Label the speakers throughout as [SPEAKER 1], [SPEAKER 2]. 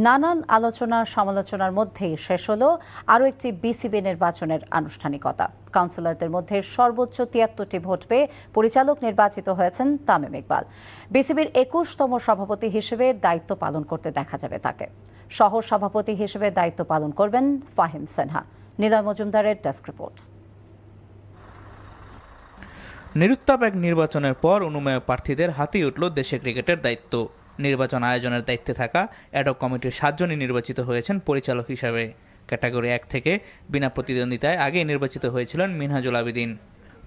[SPEAKER 1] নানান আলোচনা সমালোচনার মধ্যেই শেষ হলো আরও একটি বিসিবি নির্বাচনের আনুষ্ঠানিকতা। কাউন্সিলরদের মধ্যে সর্বোচ্চ ৭৩টি ভোট পেয়ে পরিচালক নির্বাচিত হয়েছেন তামিম ইকবাল। বিসিবির ২১তম সভাপতি হিসেবে দায়িত্ব পালন করতে দেখা যাবে তাকে। সহ সভাপতি হিসেবে দায়িত্ব পালন করবেন ফাহিম সিনহা। নিলয় মজুমদারের ডেস্ক রিপোর্ট।
[SPEAKER 2] নিরুত্তাপ এক নির্বাচনের পর অনুমেয় প্রার্থীদের হাতেই উঠল দেশে ক্রিকেটের দায়িত্ব। নির্বাচন আয়োজনের দায়িত্বে থাকা অ্যাডহক কমিটির ৭ জনই নির্বাচিত হয়েছেন পরিচালক হিসাবে। ক্যাটাগরি ১ থেকে বিনা প্রতিদ্বন্দ্বিতায় আগেই নির্বাচিত হয়েছিলেন মিনহাজুল আবেদিন,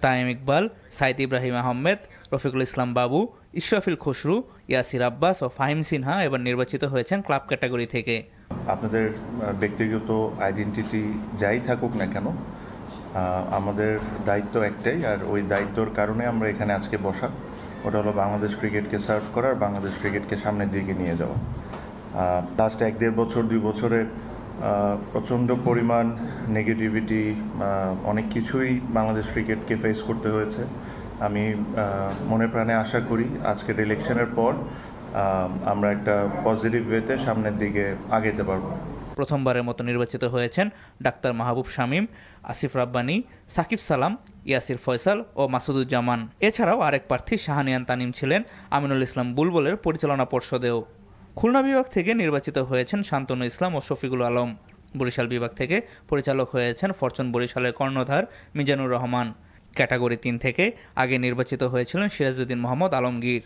[SPEAKER 2] তামিম ইকবাল, সাইদ ইব্রাহিম আহমেদ, রফিকুল ইসলাম বাবু, ইশরাফিল খসরু, ইয়াসির আব্বাস ও ফাহিম সিনহা এবার নির্বাচিত হয়েছেন ক্লাব ক্যাটাগরি থেকে।
[SPEAKER 3] আপনাদের ব্যক্তিগত আইডেন্টিটি যাই থাকুক না কেন, আমাদের দায়িত্ব একটাই, আর ওই দায়িত্বর কারণে আমরা এখানে আজকে বসা। ওটা হলো বাংলাদেশ ক্রিকেটকে সার্ভ করার, বাংলাদেশ ক্রিকেটকে সামনের দিকে নিয়ে যাওয়া। লাস্ট ১-১.৫ বছর ২ বছরে প্রচণ্ড পরিমাণ নেগেটিভিটি, অনেক কিছুই বাংলাদেশ ক্রিকেটকে ফেস করতে হয়েছে। আমি মনে প্রাণে আশা করি আজকের ইলেকশনের পর আমরা একটা পজিটিভ ওয়েতে সামনের দিকে আগাতে পারবো।
[SPEAKER 2] প্রথমবারের মতো নির্বাচিত হয়েছেন ডাক্তার মাহবুব শামীম, আসিফ রাব্বানী, সাকিব সালাম, ইয়াসির ফয়সাল ও মাসুদুজ্জামান। এছাড়াও আরেক প্রার্থী শাহানিয়ান তানিম ছিলেন আমিনুল ইসলাম বুলবুলের পরিচালনা পর্ষদেও। খুলনা বিভাগ থেকে নির্বাচিত হয়েছেন শান্তনু ইসলাম ও শফিকুল আলম। বরিশাল বিভাগ থেকে পরিচালক হয়েছেন ফরচুন বরিশালের কর্ণধার মিজানুর রহমান। ক্যাটাগরি ৩ থেকে আগে নির্বাচিত হয়েছিলেন সিরাজউদ্দিন মোহাম্মদ আলমগীর।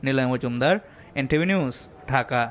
[SPEAKER 2] Niloy Majumder, NTV news, Dhaka.